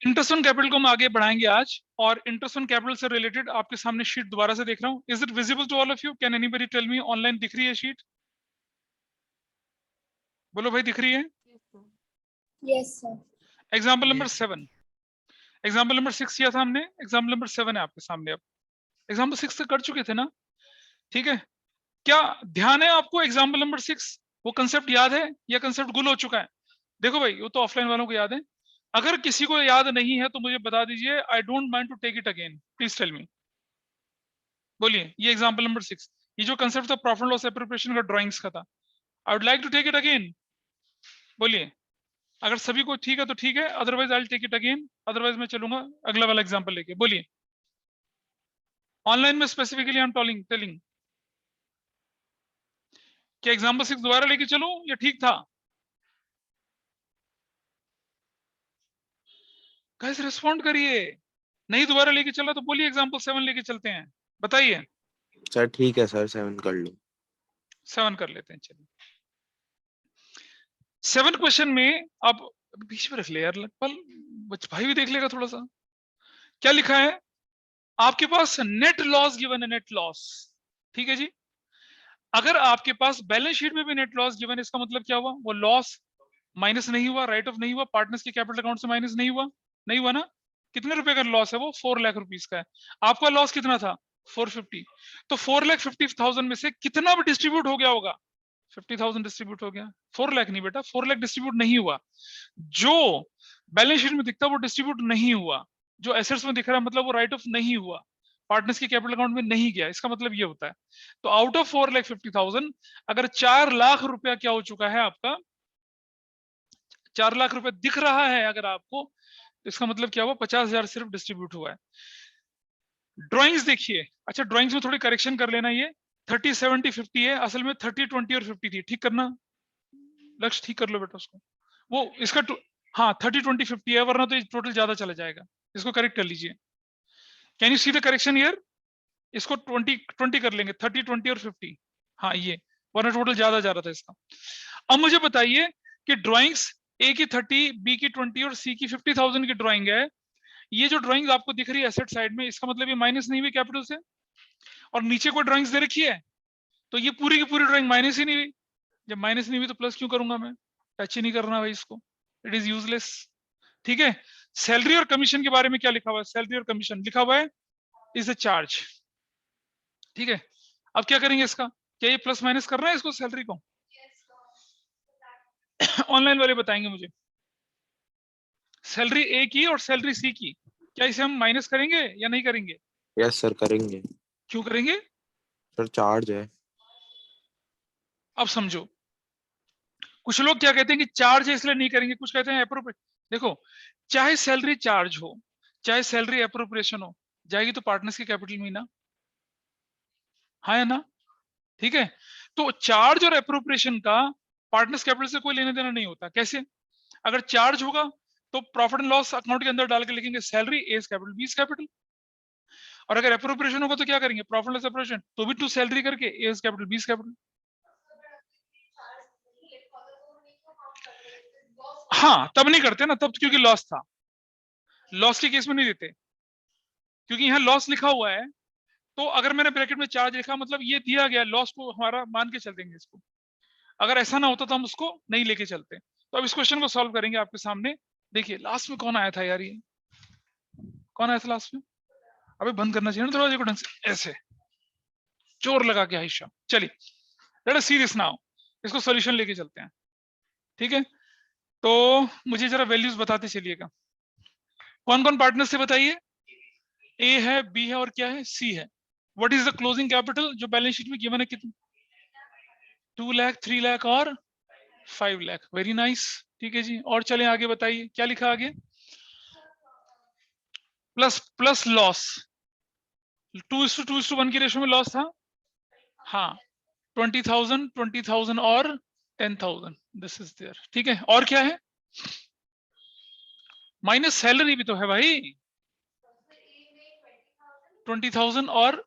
Interest on capital को हम आगे बढ़ाएंगे आज, और इंटरेस्ट ऑन कैपिटल से रिलेटेड आपके सामने शीट दोबारा से देख रहा हूँ. Is it visible to all of you? Can anybody tell me online दिख रही है शीट? बोलो भाई, दिख रही है? Yes sir. Example number 7. Example number 6 किया था हमने, एग्जाम्पल नंबर 7 है आपके सामने. अब एग्जाम्पल 6 से कर चुके थे ना? ठीक है. क्या ध्यान है आपको एग्जाम्पल नंबर 6? वो कंसेप्ट याद है या कंसेप्ट गुल हो चुका है? देखो भाई, वो तो ऑफलाइन वालों को याद है. अगर किसी को याद नहीं है तो मुझे बता दीजिए. I don't mind to take it again. Please tell me. बोलिए. ये एग्जाम्पल नंबर 6, ये जो कंसेप्ट था प्रॉफिट लॉस एप्रोप्रिएशन का, ड्राइंग्स का था. I would like to take it again. बोलिए. अगर सभी को ठीक है तो ठीक है, otherwise I will take it again. Otherwise मैं चलूंगा अगला वाला एग्जाम्पल लेके. बोलिए. ऑनलाइन में स्पेसिफिकली आई एम टेलिंग. क्या एग्जाम्पल 6 दोबारा लेके चलूं या ठीक था? गाइस रिस्पॉन्ड करिए. नहीं दोबारा लेके चला तो बोलिए एग्जाम्पल 7 लेके चलते हैं. बताइए. सर ठीक है सर, 7 कर लो. 7 कर लेते हैं. चलिए. 7 क्वेश्चन में आप बीच में रख ले यार पल, भाई भी देख लेगा थोड़ा सा. क्या लिखा है आपके पास? नेट लॉस गिवन है. Net loss. ठीक है जी. अगर आपके पास बैलेंस शीट में भी नेट लॉस गिवन है, इसका मतलब क्या हुआ? वो लॉस माइनस नहीं हुआ, राइट ऑफ नहीं हुआ, पार्टनर्स के कैपिटल अकाउंट से माइनस नहीं हुआ. नहीं हुआ ना? कितने रुपए का लॉस है वो? 4 लाख रुपीस का है. आपका लॉस कितना था? 450. तो 4,50,000 में से कितना भी डिस्ट्रीब्यूट हो गया होगा? 50,000 डिस्ट्रीब्यूट हो गया. 4 लाख नहीं बेटा, 4 लाख डिस्ट्रीब्यूट नहीं हुआ. जो बैलेंस शीट में दिखता है वो डिस्ट्रीब्यूट नहीं हुआ. जो एसेट्स में दिख रहा है मतलब वो राइट ऑफ नहीं हुआ, पार्टनर्स के कैपिटल अकाउंट में नहीं गया. इसका मतलब ये होता है. तो आउट ऑफ 4,50,000 अगर 4 लाख रुपया क्या हो चुका है आपका, 4 लाख रुपए दिख रहा है अगर आपको, तो इसका मतलब क्या हुआ? 50,000 सिर्फ डिस्ट्रीब्यूट हुआ है. ड्राइंग्स देखिए. अच्छा, ड्राइंग्स में थोड़ी करेक्शन कर लेना. ये 30 70 50 है, असल में 30 20 और 50 थी. ठीक करना, लक्ष्य ठीक कर लो बेटा उसको. वो इसका हाँ 30 20 50 है, वरना तो ये टोटल ज्यादा चला जाएगा. इसको करेक्ट कर लीजिए. Can you see the correction here? इसको 20 20 कर लेंगे, 30 20 और 50. हाँ ये, वरना टोटल ज्यादा जा रहा था इसका. अब मुझे बताइए कि ड्राइंग्स ए की 30, बी की 20 और सी की 50,000 की ड्राइंग है. ये जो ड्राइंग आपको दिख रही है एसेट साइड में, इसका मतलब ये माइनस नहीं हुई कैपिटल से. और नीचे कोई ड्राइंग्स दे रखी है तो ये पूरी की पूरी ड्राइंग माइनस ही नहीं हुई. जब माइनस नहीं हुई तो प्लस क्यों करूंगा मैं? टच ही नहीं करना भाई इसको. It is useless. ठीक है. सैलरी और कमीशन के बारे में क्या लिखा हुआ है? सैलरी और कमीशन लिखा हुआ है इज अ चार्ज. ठीक है. अब क्या करेंगे इसका? क्या ये प्लस माइनस करना है इसको, सैलरी को? ऑनलाइन वाले बताएंगे मुझे. सैलरी ए की और सैलरी सी की, क्या इसे हम माइनस करेंगे या नहीं करेंगे? यस सर करेंगे. क्यों करेंगे? सर चार्ज है. अब समझो. कुछ लोग क्या कहते हैं कि चार्ज है इसलिए नहीं करेंगे, कुछ कहते हैं एप्रोप्रिएट. देखो, चाहे सैलरी चार्ज हो चाहे सैलरी एप्रोप्रिएशन हो, जाएगी तो पार्टनर्स के कैपिटल में ना. हाँ या ना? ठीक है. तो चार्ज और एप्रोप्रिएशन का पार्टनर्स कैपिटल से कोई लेना देना नहीं होता. कैसे? अगर चार्ज होगा तो प्रॉफिट एंड लॉस अकाउंट के अंदर डाल के लिखेंगे सैलरी एज कैपिटल बीस कैपिटल. और अगर एप्रोप्रिएशन होगा तो क्या करेंगे? प्रॉफिट लॉस एप्रोप्रिएशन तो भी टू सैलरी करके एज कैपिटल बीस कैपिटल. हाँ तब नहीं करते ना, तब क्योंकि लॉस था. लॉस के केस में नहीं देते क्योंकि यहाँ लॉस लिखा हुआ है. तो अगर मैंने ब्रैकेट में चार्ज लिखा मतलब ये दिया गया, लॉस को हमारा मान के चल देंगे इसको. अगर ऐसा ना होता तो हम उसको नहीं लेके चलते. तो अब इस क्वेश्चन को सॉल्व करेंगे आपके सामने. देखिए लास्ट में कौन आया था यार? ये कौन आया था लास्ट में? अबे बंद करना चाहिए ना दरवाजे को ढंग से, ऐसे जोर लगा के आयशा. चलिए let us see this now. इसको सॉल्यूशन लेके चलते हैं. ठीक है. तो मुझे जरा वैल्यूज बताते चलिएगा. कौन कौन पार्टनर से बताइए? ए है, बी है और क्या है? सी है. What is the closing capital जो बैलेंस शीट में गिवन है? कितना? 2 लाख, 3 लाख और 5 लाख. Very nice. ठीक है जी. और चलें आगे. बताइए क्या लिखा आगे? प्लस लॉस 2:1 की रेशो में लॉस था. हाँ 20,000 20,000 और 10,000. This is there. ठीक है. और क्या है? माइनस सैलरी भी तो है भाई. 20,000 और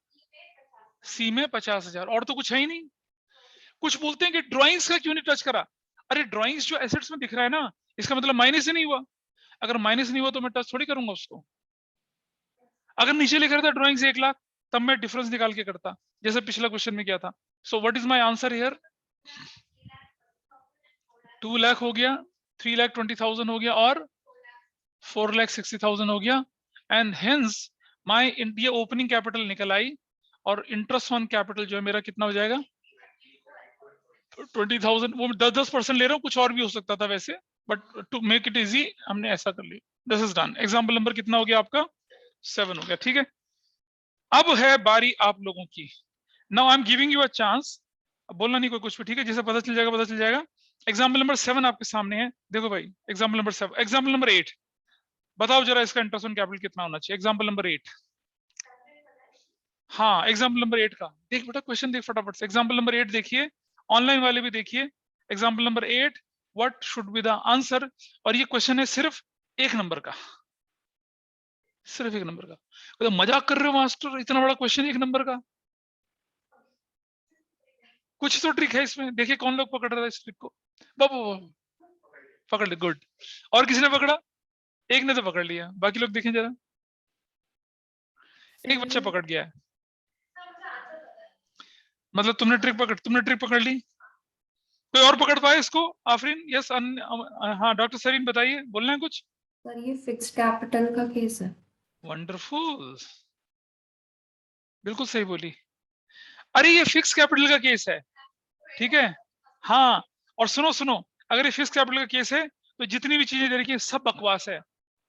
सी में 50,000. और तो कुछ है ही नहीं. कुछ बोलते हैं कि ड्राइंग्स का क्यों नहीं टच करा? अरे ड्राइंग्स जो एसेट्स में दिख रहा है ना, इसका मतलब माइनस ही नहीं हुआ. अगर माइनस नहीं हुआ तो मैं टच थोड़ी करूंगा उसको। अगर नीचे लिखा रहता ड्राइंग से 1 लाख, तब मैं डिफरेंस निकाल के करता, जैसे पिछला क्वेश्चन में किया था। So what is my answer here? 2 lakh हो गया, 3,20,000 हो गया और 4,60,000 हो गया। एंड हेंस माय ये ओपनिंग कैपिटल निकल आई, और इंटरेस्ट ऑन कैपिटल जो है मेरा कितना हो जाएगा? 20,000। वो 10% ले रहा हूँ, कुछ और भी हो सकता था वैसे, but to make it easy हमने ऐसा कर लिया। This is done. Example number कितना हो गया आपका? 7 हो गया। ठीक है, अब है बारी आप लोगों की। Now I am giving you a chance, बोलना नहीं कोई कुछ भी, ठीक है? जैसे पता चल जाएगा पता चल जाएगा। एग्जाम्पल नंबर 7 आपके सामने है, देखो भाई। एग्जाम्पल नंबर 7, एग्जाम्पल नंबर 8, बताओ जरा इसका इंटरेस्ट ऑन कैपिटल कितना होना चाहिए? Example number 8। हाँ, एग्जाम्पल नंबर 8 का देख बेटा, क्वेश्चन देख फटाफट से। एग्जाम्पल नंबर 8 देखिए, ऑनलाइन वाले भी देखिए। Example number 8, what should be the answer? और ये क्वेश्चन है सिर्फ 1 नंबर का, सिर्फ 1 नंबर का। तो मजाक कर रहे हो मास्टर, इतना बड़ा क्वेश्चन 1 नंबर का? कुछ तो ट्रिक है इसमें, देखिए कौन लोग पकड़ रहा है इस ट्रिक को। बाबू पकड़ ले, गुड। और किसी ने पकड़ा? एक ने तो पकड़ लिया, बाकी लोग देखें जरा। एक बच्चा पकड़ गया है, मतलब तुमने ट्रिक पकड़ ली। कोई और पकड़ पाए इसको? आफरीन? यस। हाँ डॉक्टर सरीन बताइए, बोलना है कुछ? सर ये फिक्स्ड कैपिटल का केस है। वंडरफुल, बिल्कुल सही बोली। अरे ये फिक्स कैपिटल का केस है, ठीक है? हाँ, और सुनो सुनो, अगर ये फिक्स कैपिटल का केस है तो जितनी भी चीजें दे रखी है सब बकवास है।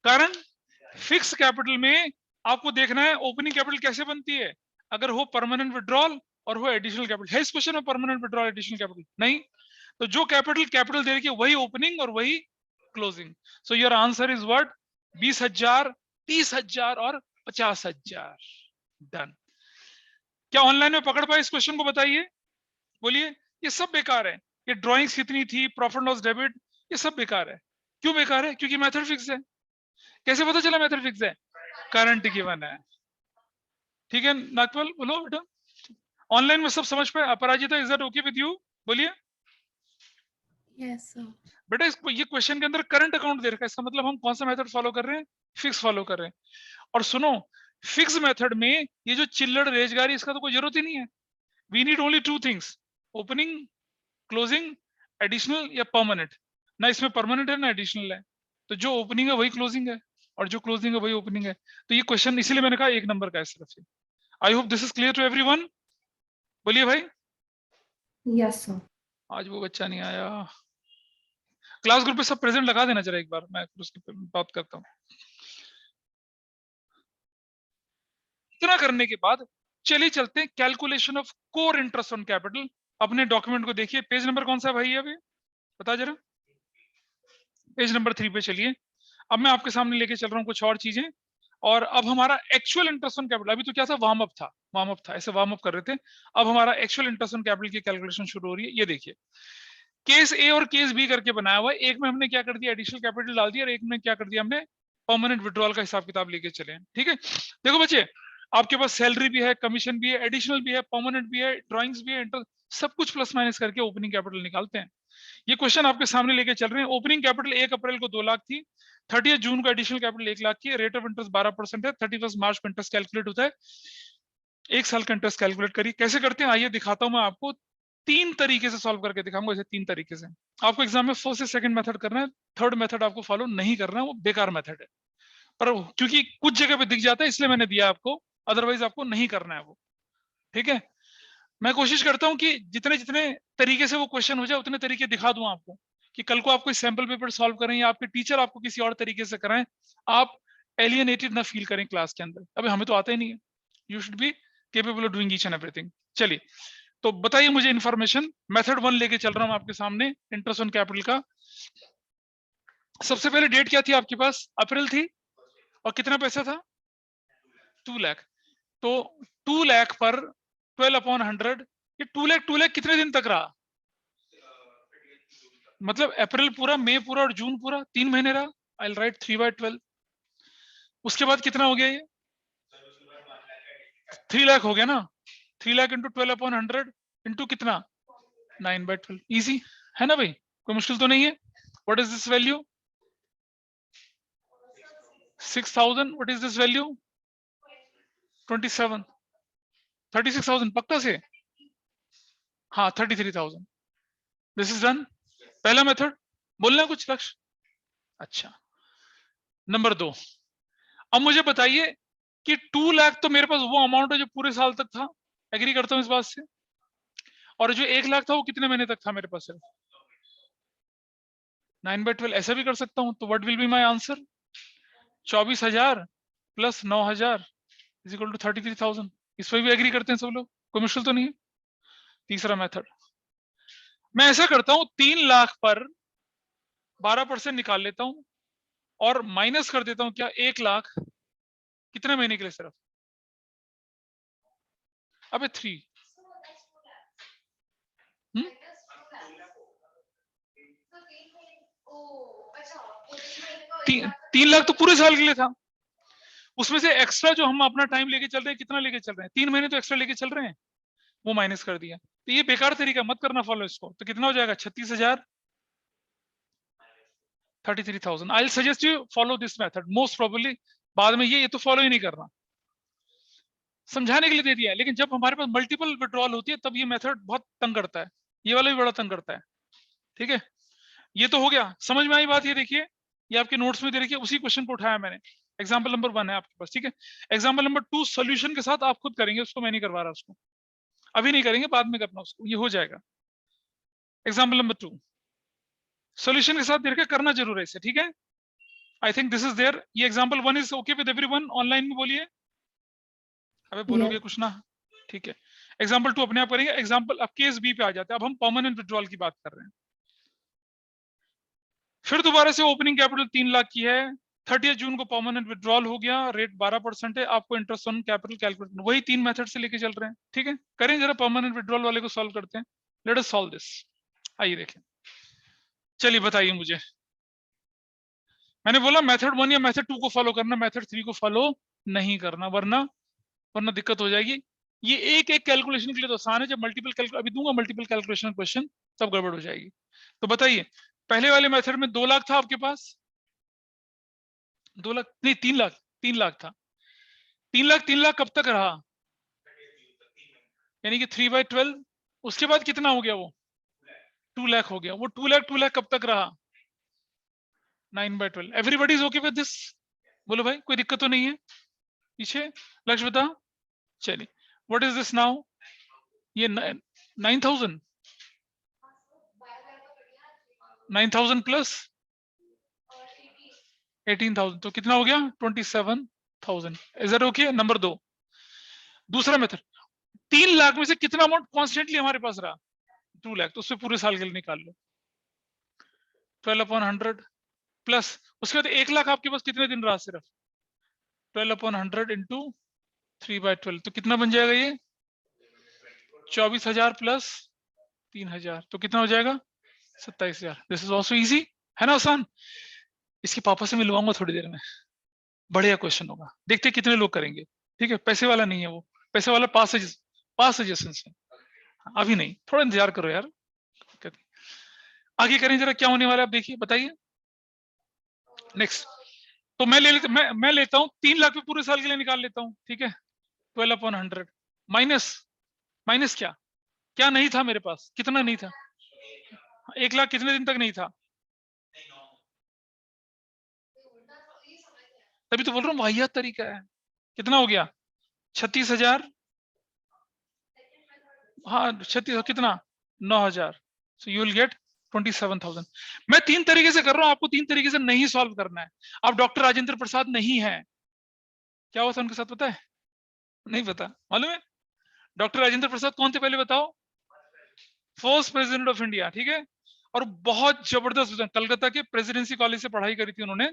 कारण फिक्स कैपिटल में आपको देखना है ओपनिंग कैपिटल कैसे बनती है, अगर हो परमानेंट विड्रॉल और हो एडिशनल कैपिटल। है इस क्वेश्चन में परमानेंट विड्रॉल एडिशनल कैपिटल? नहीं। तो जो कैपिटल दे रखी है वही ओपनिंग और वही closing. So your answer is what? 20,000, 30,000 और 50,000। डन। क्या ऑनलाइन में पकड़ पाए इस क्वेश्चन को? बताइए, बोलिए। ये सब बेकार है, ये ड्राइंग्स कितनी थी, प्रॉफिट लॉस डेबिट, ये सब बेकार है। क्यों बेकार है? क्योंकि मेथड फिक्स है। कैसे पता चला मेथड फिक्स है? करंट गिवन है। ठीक है नागपल, बोलो बेटा। ऑनलाइन में सब समझ पाए? Aparajita, is that okay with you? बोलिए Yes, sir. बेटा। ये क्वेश्चन के अंदर करंट अकाउंट दे रखा है, इसका मतलब हम कौन सा मेथड फॉलो कर रहे हैं? फिक्स फॉलो कर रहे हैं। और सुनो, फिक्स मेथड में ये जो चिल्लड़ रेजगारी, इसका तो कोई जरूरत ही नहीं है। We need only 2 things, opening, closing, additional या परमानेंट। ना इसमें परमानेंट है ना एडिशनल है, तो जो ओपनिंग है वही क्लोजिंग है, और जो क्लोजिंग है वही ओपनिंग है। तो ये क्वेश्चन इसीलिए मैंने कहा 1 नंबर का है सिर्फ। I hope this is clear to everyone. बोलिए भाई। Yes sir. आज वो बच्चा नहीं आया। क्लास ग्रुप पे सब प्रेजेंट लगा देना जरा एक बार, मैं उसकी बात करता हूँ। इतना करने के बाद चलिए चलते हैं calculation of core interest on capital. अपने डॉक्यूमेंट को देखिए, पेज नंबर कौन सा है भाई? अभी बता जरा। पेज नंबर 3 पे चलिए। अब मैं आपके सामने लेके चल रहा हूँ कुछ और चीजें, और अब हमारा एक्चुअल इंटरेस्ट ऑन कैपिटल, अभी तो क्या था, वार्म अप था, ऐसे वार्म अप कर रहे थे। अब हमारा एक्चुअल इंटरेस्ट ऑन कैपिटल की कैलकुलेशन शुरू हो रही है। ये देखिए, केस ए और केस बी करके बनाया हुआ है। एक में हमने क्या कर दिया, एडिशनल कैपिटल डाल दिया, और एक में क्या कर दिया हमने, परमानेंट विड्रॉल का हिसाब किताब लेके चले। ठीक है, देखो बच्चे, आपके पास सैलरी भी है, कमीशन भी है, एडिशनल भी है, परमानेंट भी है, ड्रॉइंग्स भी है, इंटरेस्ट, सब कुछ प्लस माइनस करके ओपनिंग कैपिटल निकालते हैं। ये क्वेश्चन आपके सामने लेके चल रहे हैं। ओपनिंग कैपिटल 1 अप्रैल को 2 लाख थी, 30 जून को एडिशनल कैपिटल 1 लाख की, रेट ऑफ इंटरेस्ट 12% है, 31 मार्च को इंटरेस्ट कैलकुलेट होता है। 1 साल का इंटरेस्ट कैलकुलेट करिए। कैसे करते हैं आइए दिखाता हूं मैं आपको। 3 तरीके से सॉल्व करके दिखाऊंगा, ऐसे 3 तरीके से। आपको एग्जाम में फर्स्ट से सेकंड मेथड करना है, थर्ड मेथड आपको फॉलो नहीं करना है, वो बेकार मेथड है। पर क्योंकि कुछ जगह पे दिख जाता है इसलिए मैंने दिया आपको, अदरवाइज आपको नहीं करना है वो। ठीक है, मैं कोशिश करता हूं कि जितने जितने तरीके से वो क्वेश्चन हो जाए उतने तरीके दिखा दूं आपको, कि कल को आप कोई सैंपल पेपर सॉल्व करें या आपके टीचर आपको किसी और तरीके से कराएं, आप एलियनेटेड ना फील करें क्लास के अंदर। अबे हमें तो आता ही नहीं है। You should be capable of doing each and everything. चलिए, तो बताइए मुझे इन्फॉर्मेशन। मेथड 1 लेके चल रहा हूं आपके सामने इंटरेस्ट ऑन कैपिटल का। सबसे पहले डेट क्या थी आपके पास? अप्रैल थी, और कितना पैसा था? 2 लाख। तो 2 लाख पर 12/100, ये 2 लाख कितने दिन तक रहा? मतलब अप्रैल पूरा, मई पूरा और जून पूरा, 3 महीने रहा। I will write 3/12। उसके बाद कितना हो गया ये? 3 लाख हो गया ना। 3 लाख इंटू 12/100 इंटू कितना? 9/12। इजी है ना भाई, कोई मुश्किल तो नहीं है। What is this value? 6,000, what is this value? 27, 36,000 पक्का से? हाँ 33,000. This is done. पहला मेथड. बोलना कुछ लक्ष्य? अच्छा. नंबर 2, अब मुझे बताइए कि 2 लाख तो मेरे पास वो अमाउंट है जो पूरे साल तक था. एग्री करता हूं इस बात से. और जो 1 लाख था वो कितने महीने तक था मेरे पास? सिर्फ 9/12. ऐसा भी कर सकता हूं. तो what will be my answer? 24,000 plus 9,000 is equal to 33,000. इस पर भी एग्री करते हैं सब लोग? कोई मुश्किल तो नहीं है? तीसरा मेथड, मैं ऐसा करता हूं 3 लाख पर 12% निकाल लेता हूं और माइनस कर देता हूं क्या 1 लाख कितने महीने के लिए सिर्फ? अबे 3. 3 लाख तो पूरे साल के लिए था. उसमें से एक्स्ट्रा जो हम अपना टाइम लेके चल रहे हैं, कितना लेके चल रहे हैं? 3 महीने तो एक्स्ट्रा लेके चल रहे हैं, वो माइनस कर दिया. तो ये बेकार तरीका, मत करना फॉलो इसको. तो कितना हो जाएगा? 36,000, 33,000. I will suggest you follow this method most probably. बाद में ये तो फॉलो ही नहीं करना, समझाने के लिए दे दिया है. लेकिन जब हमारे पास मल्टीपल विड्रॉल होती है तब ये मेथड बहुत तंग करता है. ये वाला भी बड़ा तंग करता है. ठीक है, ये तो हो गया. समझ में आई बात? ये देखिए, ये आपके नोट्स में दे रखिए, उसी क्वेश्चन को उठाया मैंने. एग्जाम्पल नंबर 1 है आपके पास. ठीक है, एग्जाम्पल नंबर 2 सोल्यूशन के साथ आप खुद करेंगे, उसको मैं नहीं करवा रहा. उसको अभी नहीं करेंगे, बाद में करना उसको, ये हो जाएगा. एग्जाम्पल नंबर 2 सोल्यूशन के साथ दे रखा, करना जरूर है इसे. ठीक है, I think this is there. ये example 1 is okay with everyone? Online में बोलिए. अबे बोलोगे कुछ ना? ठीक है. एग्जाम्पल 2 अपने आप करेंगे. एग्जाम्पल अब केस बी पे आ जाते हैं. अब हम परमानेंट विड्रॉल की बात कर रहे हैं. फिर दोबारा से ओपनिंग कैपिटल 3 लाख की है. 30 जून को परमानेंट विड्रॉल हो गया. रेट 12% है. आपको इंटरेस्ट ऑन कैपिटल कैलकुलेट, वही 3 मेथड से लेके चल रहे हैं. ठीक है, करें जरा परमानेंट विड्रॉल वाले को सॉल्व करते हैं. Let us solve this. आइए देखें. चलिए बताइए मुझे. मैंने बोला मेथड 1 या मेथड 2 को फॉलो करना, मेथड 3 को फॉलो नहीं करना, वरना दिक्कत हो जाएगी. ये एक एक कैलकुलेशन के लिए तो आसान है. जब मल्टीपल कैलकुलेशन, अभी दूंगा मल्टीपल कैलकुलेशन क्वेश्चन, तब गड़बड़ हो जाएगी. तो बताइए, पहले वाले मेथड में 2 लाख था आपके पास. 2 लाख नहीं, 3 लाख. 3 लाख था. 3 लाख कब तक रहा? यानी कि 3/12. उसके बाद कितना हो गया? वो 2 लाख हो गया. वो 2 लाख कब तक रहा? 9/12. Everybody is okay with this? बोलो भाई, कोई दिक्कत तो नहीं है पीछे? लक्ष्य बता. चलिए, व्हाट इज दिस नाउ? ये 9,000 प्लस 18,000 तो कितना हो गया? 27,000. Is that okay? नंबर 2. दूसरा मेथड, 3 लाख में से कितना अमाउंट कॉन्स्टेंटली हमारे पास रहा? 2 लाख. तो उससे पूरे साल के लिए निकाल लो. 12/100 प्लस उसके बाद 1 लाख आपके पास कितने दिन रहा? सिर्फ 12/100 इंटू 3/12. तो कितना बन जाएगा ये? 24,000 प्लस 3,000. तो कितना हो जाएगा? 27,000. दिस इज ऑल्सो इजी, है ना? आसान. इसके पापा से मिलवाऊंगा थोड़ी देर में, बढ़िया क्वेश्चन होगा. देखते हैं कितने लोग करेंगे. ठीक है, पैसे वाला नहीं है वो. पैसे वाला पास सजेशन है. अभी नहीं, थोड़ा इंतजार करो यार. आगे करें जरा, क्या होने वाला है आप देखिए, बताइए. नेक्स्ट. तो मैं लेता हूं 3 लाख पे पूरे साल के लिए निकाल लेता हूं. ठीक है, 12/100 माइनस क्या नहीं था मेरे पास? कितना नहीं था? 1 लाख कितने दिन तक नहीं था? तभी तो बोल रहा हूँ वाहियात तरीका है. कितना हो गया? 36,000. हाँ 36, कितना? 9,000. So you will get 27,000. मैं 3 तरीके से कर रहा हूं, आपको 3 तरीके से नहीं सॉल्व करना है. आप डॉक्टर राजेंद्र प्रसाद नहीं है. क्या हुआ था उनके साथ पता है? नहीं पता? मालूम है डॉक्टर राजेंद्र प्रसाद कौन थे? पहले बताओ. First president of India. ठीक है, और बहुत जबरदस्त, कलकत्ता के प्रेसिडेंसी कॉलेज से पढ़ाई करी थी उन्होंने.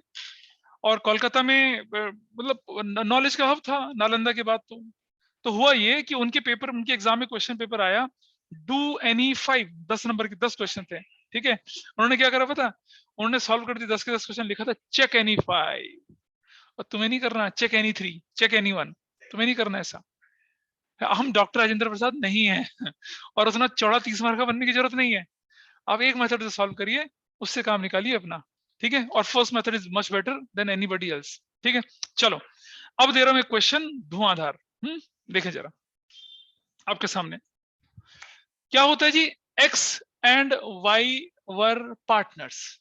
और कोलकाता में मतलब नॉलेज का हब था नालंदा के बाद. तो हुआ ये कि उनके एग्जाम में क्वेश्चन पेपर आया, डू एनी 5, 10 नंबर के 10 क्वेश्चन थे. ठीक है, उन्होंने क्या करा पता? उन्होंने सॉल्व कर दी 10 के 10 क्वेश्चन, लिखा था चेक एनी 5. और तुम्हें नहीं करना चेक एनी 3, चेक एनी 1. तुम्हें नहीं करना ऐसा. हम डॉक्टर राजेंद्र प्रसाद नहीं है और उतना चौड़ा 30 मार्क का बनने की जरूरत नहीं है. आप एक मेथड से सॉल्व करिए, उससे काम निकालिए अपना. ठीक है, और first method is much better than anybody else. ठीक है, चलो अब दे रहा हूं एक क्वेश्चन धुआंधार। देखें जरा आपके सामने क्या होता है जी। X and Y were partners,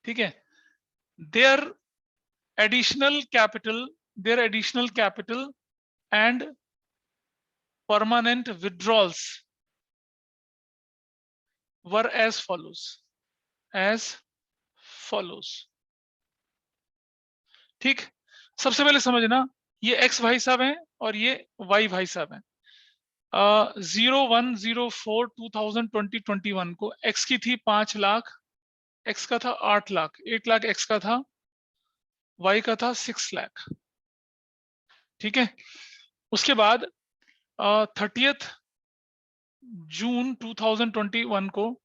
ठीक है। There additional capital and permanent withdrawals were as follows. ठीक, सबसे पहले समझना ये एक्स भाई साहब हैं और ये वाई भाई साहब हैं। 01/04/2020-21 को एक्स की थी 5 लाख, एक्स का था 8 लाख, 8 लाख एक्स का था, वाई का था 6 लाख। ठीक है, उसके बाद 30 जून 2021 को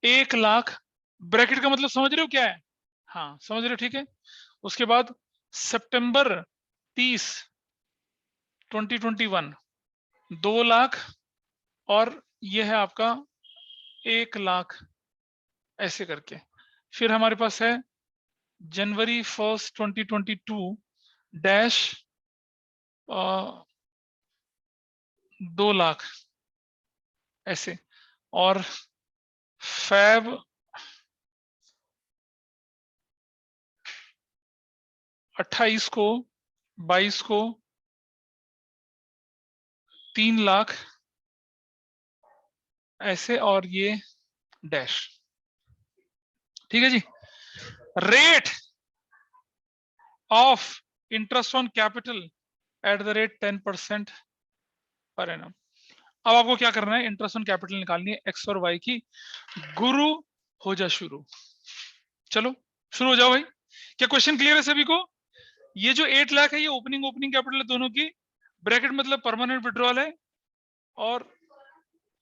1 लाख, ब्रैकेट का मतलब समझ रहे हो क्या है? हाँ समझ रहे हो, ठीक है। उसके बाद सितंबर 30 2021 2 लाख, और ये है आपका 1 लाख, ऐसे करके। फिर हमारे पास है जनवरी 1 2022 डैश 2 लाख, ऐसे। और फैब 28 को 22 को 3 लाख, ऐसे, और ये डैश। ठीक है जी। Rate of interest on capital at the rate 10% per annum. अब आपको क्या करना है, इंटरेस्ट ऑन कैपिटल निकालनी है एक्स और वाई की। गुरु हो जा शुरू, चलो शुरू हो जाओ भाई। क्या क्वेश्चन क्लियर है सभी को? ये जो 8 लाख है ये ओपनिंग कैपिटल है दोनों की, ब्रैकेट मतलब परमानेंट विड्रॉल है। और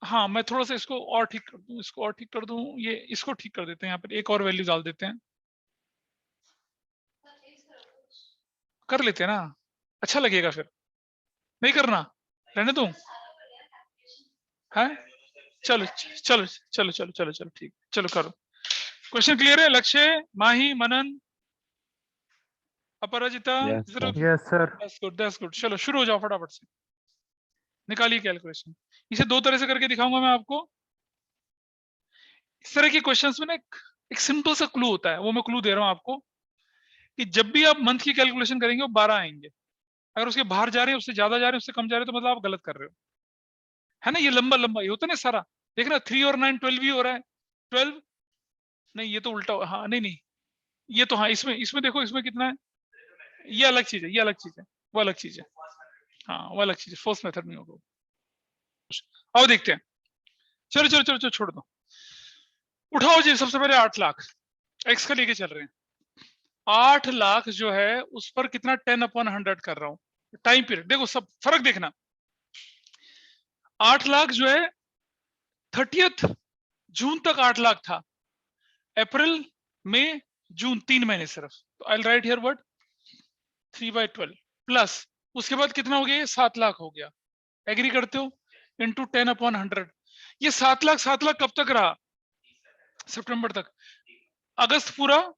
हाँ मैं थोड़ा सा इसको और ठीक कर दूं, ये इसको ठीक कर देते हैं, यहाँ पर एक और वैल्यू डाल देते हैं, कर लेते हैं ना, अच्छा लगेगा। फिर नहीं करना, रहने दूं? है, चलो चलो चलो चलो चलो चलो ठीक, चलो करो। क्वेश्चन क्लियर है? लक्ष्य, माही, मनन, अपराजिता, Yes, sir. Yes sir. That's good. चलो शुरू हो जाओ फटाफट से, निकालिए कैलकुलेशन। इसे 2 तरह से करके दिखाऊंगा मैं आपको। इस तरह के क्वेश्चंस में ना एक सिंपल सा क्लू होता है, वो मैं क्लू दे रहा हूं आपको, कि जब भी आप मंथ की कैलकुलेशन करेंगे वो 12 आएंगे। अगर उसके बाहर जा रहे हैं, उससे ज्यादा जा रहे हैं, उससे कम जा रहे हैं, तो मतलब आप गलत कर रहे हो, है ना। ये लंबा लंबा ये होता है ना सारा, देखना 3 और 9 12 ही हो रहा है। 12 नहीं, ये तो उल्टा, हाँ नहीं नहीं, ये तो हाँ, इसमें इसमें देखो, इसमें कितना है, ये अलग चीज है, ये अलग चीज है, वो अलग चीज है। हाँ वो अलग चीज है, फोर्स मेथड में होगा। अब देखते हैं, चलो चलो चलो चलो छोड़ दो, उठाओ जी। सबसे पहले 8 लाख एक्स का लेके चल रहे हैं। 8 लाख जो है उस पर कितना 10/100 कर रहा हूं, टाइम पीरियड देखो, सब फर्क देखना। 8 लाख जो है 30 जून तक 8 लाख था, अप्रैल मई जून 3 महीने सिर्फ। तो आई राइट हियर व्हाट 3/12 प्लस उसके बाद कितना हो गया, ये 7 लाख हो गया। एग्री करते हो? इंटू 10/100। ये 7 लाख कब तक रहा? सितंबर तक। अगस्त पूरा,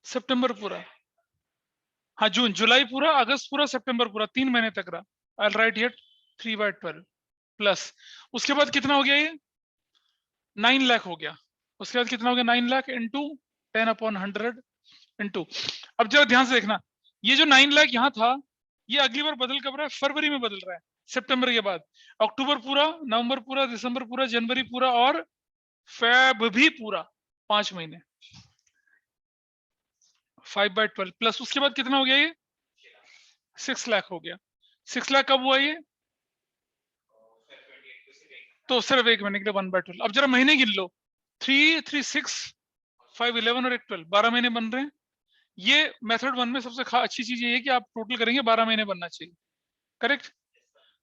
सितंबर पूरा, हाँ जून जुलाई पूरा, अगस्त पूरा, सितंबर पूरा, 3 महीने तक रहा। आई राइट हियर 3/12 प्लस उसके बाद कितना हो गया, ये 9 लाख हो गया। उसके बाद कितना हो गया, 9 लाख इंटू 10/100 इंटू। अब जरा ध्यान से देखना, ये जो 9 लाख यहाँ था, ये अगली बार बदल कब रहा है? फरवरी में बदल रहा है, सितंबर के बाद। अक्टूबर पूरा, नवंबर पूरा, दिसंबर पूरा, जनवरी पूरा, और फेब भी पूरा, 5 महीने। 5/12 प्लस उसके बाद कितना हो गया, ये 6 लाख हो गया। 6 लाख कब हुआ ये? तो सिर्फ एक महीने के लिए 1/12। अब जरा महीने गिन लो, 3 3 6 5 11 और 1 12, 12 महीने बन रहे हैं। ये मेथड 1 में सबसे अच्छी चीज ये है कि आप टोटल करेंगे 12 महीने बनना चाहिए, करेक्ट।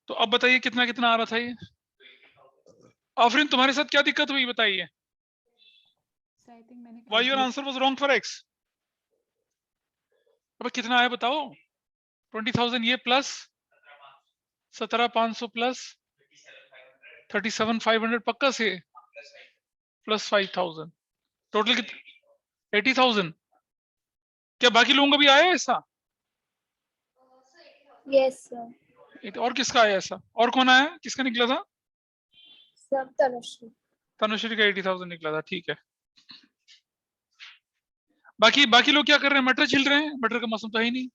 तो अब बताइए कितना कितना आ रहा था ये? आफरीन तुम्हारे साथ क्या दिक्कत हुई बताइए? Why your answer was wrong for x? अब कितना आया बताओ? 20,000 ये प्लस 17,500 प्लस 37,500 पक्का से प्लस 5,000, टोटल कितना? 80,000। क्या बाकी लोगों का भी आया है ऐसा? Yes, sir. और किसका आया ऐसा? और कौन आया? किसका निकला था? Sir, Tanushree. तनुश्री का 80,000 निकला था, ठीक है। बाकी बाकी लोग क्या कर रहे हैं? मटर छिल रहे हैं? मटर का मौसम तो है ही नहीं।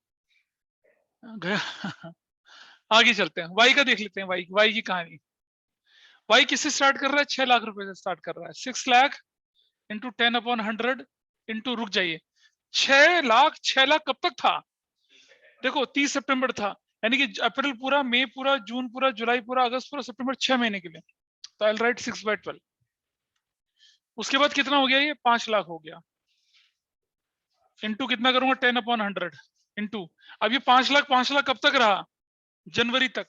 आगे चलते हैं, वाई का देख लेते हैं। वाई की कहानी। वाई किससे स्टार्ट कर रहा है? 6 लाख रुपए से स्टार्ट कर रहा है। 6 लाख इंटू 10/100 इंटू, रुक जाइए, 6 लाख कब तक था? देखो 30 सितंबर था, यानी कि अप्रैल पूरा, मई पूरा, जून पूरा, जुलाई पूरा, अगस्त पूरा, सितंबर, 6 महीने के लिए। तो आई राइट 6/12। उसके बाद कितना हो गया? ये 5 लाख हो गया। इंटू कितना करूंगा? 10/100 इंटू, अब ये 5 लाख कब तक रहा? जनवरी तक,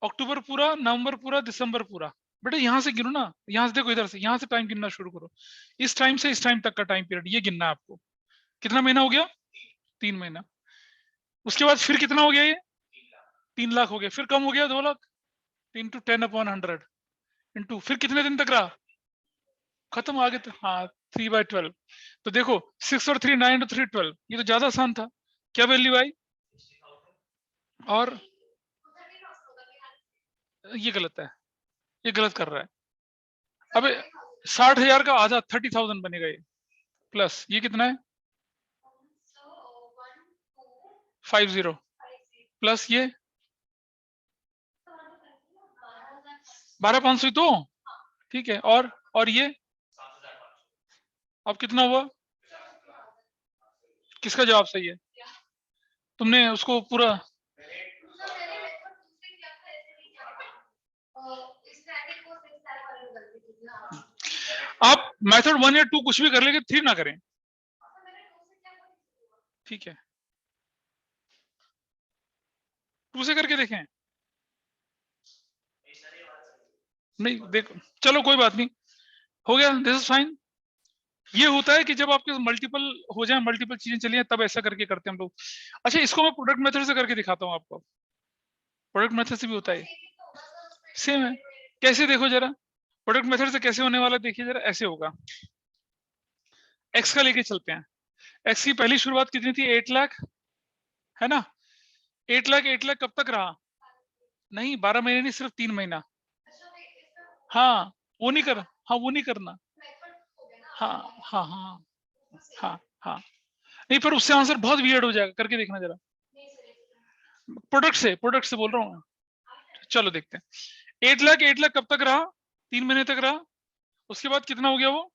अक्टूबर पूरा, नवंबर पूरा, दिसंबर पूरा। बेटा यहां से गिनो ना, यहां से देखो, इधर से, यहां से टाइम गिनना शुरू करो। इस टाइम से इस टाइम तक का टाइम पीरियड ये गिनना है आपको। कितना महीना हो गया? 3 महीना। उसके बाद फिर कितना हो गया? ये 3 लाख हो गया। फिर कम हो गया 2 लाख, इंटू 10/100 इंटू, फिर कितने दिन तक रहा? खत्म, आगे तो हाँ 3/12। तो देखो 6 और 3 9 और 3 12, ये तो ज्यादा आसान था। क्या वैल्यू आई? और ये गलत है, ये गलत कर रहा है। अबे 60,000 का आधा 30,000 बनेगा ये, प्लस ये कितना है? 50 प्लस ये 12,500 तो ठीक है। और ये अब कितना हुआ? किसका जवाब सही है? तुमने उसको पूरा, आप मेथड 1 या 2 कुछ भी कर लेंगे, 3 ना करें, ठीक है? 2 से करके देखें। नहीं देखो, चलो कोई बात नहीं, हो गया, दिस इज फाइन। ये होता है कि जब आपके मल्टीपल हो जाए, मल्टीपल चीजें चली हैं, तब ऐसा करके करते हैं हम लोग। अच्छा, इसको मैं प्रोडक्ट मेथड से करके दिखाता हूँ आपको। प्रोडक्ट मेथड से भी होता है, सेम है। कैसे? देखो जरा, प्रोडक्ट मेथड से कैसे होने वाला, देखिए जरा, ऐसे होगा। एक्स का लेके चलते हैं। एक्स की पहली शुरुआत कितनी थी? 8 लाख, है ना? 8 लाख कब तक रहा? नहीं 12 महीने नहीं, सिर्फ 3 महीना। हाँ वो नहीं कर, हाँ वो नहीं करना। हाँ हाँ हाँ हाँ हाँ, नहीं पर उससे आंसर बहुत वियर्ड हो जाएगा, करके देखना जरा। प्रोडक्ट से बोल रहा हूँ। चलो देखते हैं। 8 लाख कब तक रहा? 3 महीने तक रहा। उसके बाद कितना हो गया वो?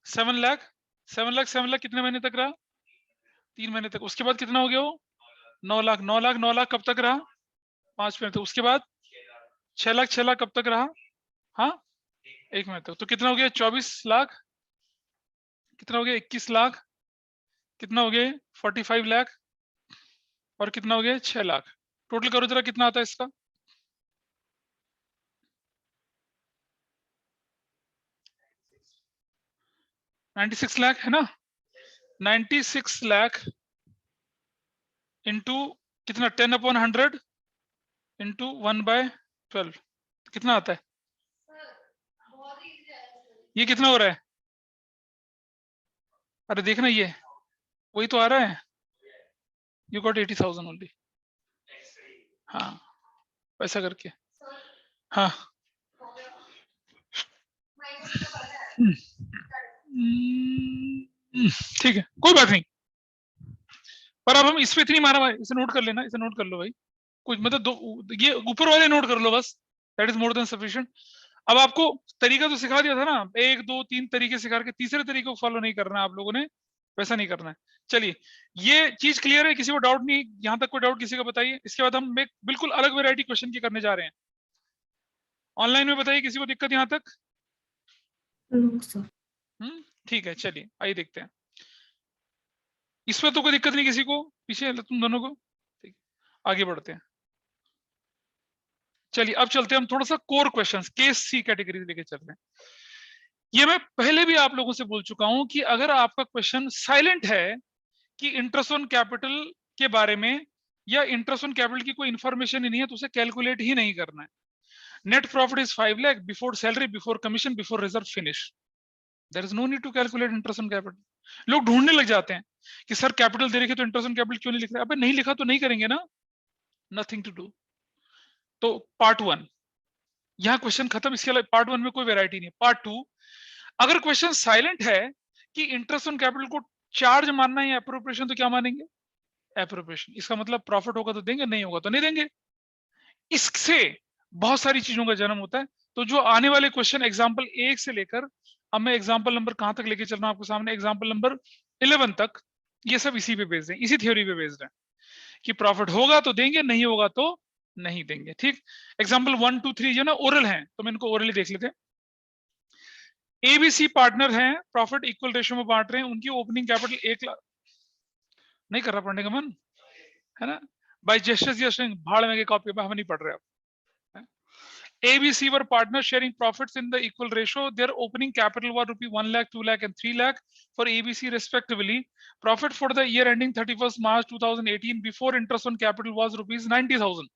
7 लाख। 7 लाख कितने महीने तक रहा? 3 महीने तक। उसके बाद कितना हो गया वो? 9 लाख कब तक रहा? 5 महीने तक। उसके बाद 6 लाख कब तक रहा? हाँ 1 महीने तक। तो कितना हो गया? 24 लाख। कितना हो गया? 21 लाख। कितना हो गया? 45 लाख। और कितना हो गया? 6 लाख। टोटल करो जरा, कितना आता है इसका? $96 लाख, है ना? 96 लाख इंटू कितना? 10/100 इंटू 1/12, कितना आता है? ये कितना हो रहा है? अरे देखना, ये वही तो आ रहा है। You got 80,000 only. हाँ वैसा करके, हाँ ठीक है, कोई बात नहीं। पर अब हम इस पे इतनी मारा भाई, इसे नोट कर लेना, इसे नोट कर लो भाई। कुछ मतलब ये ऊपर वाले नोट कर लो बस, that is more than sufficient. अब आपको तरीका तो सिखा दिया था ना, 1 2 3 तरीके सिखा के, तीसरे तरीके को फॉलो नहीं करना है आप लोगों ने, वैसा नहीं करना है। चलिए ये चीज क्लियर है, किसी को डाउट नहीं? यहाँ तक कोई डाउट किसी का बताइए। इसके बाद हम एक बिल्कुल अलग वेरायटी क्वेश्चन की करने जा रहे हैं। ऑनलाइन में बताइए किसी को दिक्कत यहाँ तक? No sir. ठीक है, चलिए आइए देखते हैं। इसमें तो कोई दिक्कत नहीं किसी को, पीछे तुम दोनों को, ठीक, आगे बढ़ते हैं। चलिए अब चलते हैं हम थोड़ा सा कोर क्वेश्चंस, केस सी कैटेगरी लेके चल रहे हैं। ये मैं पहले भी आप लोगों से बोल चुका हूं कि अगर आपका क्वेश्चन साइलेंट है कि इंटरेस्ट ऑन कैपिटल के बारे में, या इंटरेस्ट ऑन कैपिटल की कोई इंफॉर्मेशन ही नहीं है, तो उसे कैलकुलेट ही नहीं करना है। Net profit is 5 lakh before salary, before commission, before reserve, finish. There is no need to calculate interest on capital. लोग ढूंढने लग जाते हैं कि सर कैपिटल दे रखे तो इंटरेस्ट ऑन कैपिटल क्यों नहीं लिख रहे? अबे नहीं लिखा तो नहीं करेंगे ना, नथिंग टू डू। तो पार्ट 1 यहाँ क्वेश्चन खत्म। इसके अलावा पार्ट 1 में कोई वैरायटी नहीं। पार्ट 2, अगर क्वेश्चन साइलेंट है कि इंटरेस्ट ऑन कैपिटल को चार्ज मानना है या एप्रोप्रिएशन, तो क्या मानेंगे? एप्रोप्रिएशन। इसका मतलब प्रॉफिट होगा तो देंगे, नहीं होगा तो नहीं देंगे। इससे बहुत सारी चीजों का जन्म होता है। तो जो आने वाले क्वेश्चन एग्जाम्पल 1 से लेकर, अब मैं एग्जाम्पल नंबर कहां तक लेके चल रहा हूं आपके सामने, एग्जाम्पल नंबर 11 तक, ये सब इसी पे बेस्ड है, इसी थ्योरी पे बेस्ड है कि प्रॉफिट होगा तो देंगे, नहीं होगा तो नहीं देंगे। ठीक, एग्जाम्पल 1, 2, 3 जो ना ओरल है, तो मैं इनको ओरली देख लेते हैं। एबीसी पार्टनर हैं, प्रॉफिट इक्वल रेशियो में बांट रहे हैं, उनकी ओपनिंग कैपिटल 1 लाख। नहीं कर रहा पढ़ने का मन है ना, बाय जेस्टर्स भाड़ में कॉपी में हम नहीं पढ़ रहे अब। ABC were partners sharing profits in the equal ratio. Their opening capital was rupee 1 lakh, 2 lakh, and 3 lakh for ABC respectively. Profit for the year ending 31st March 2018 before interest on capital was rupees 90,000.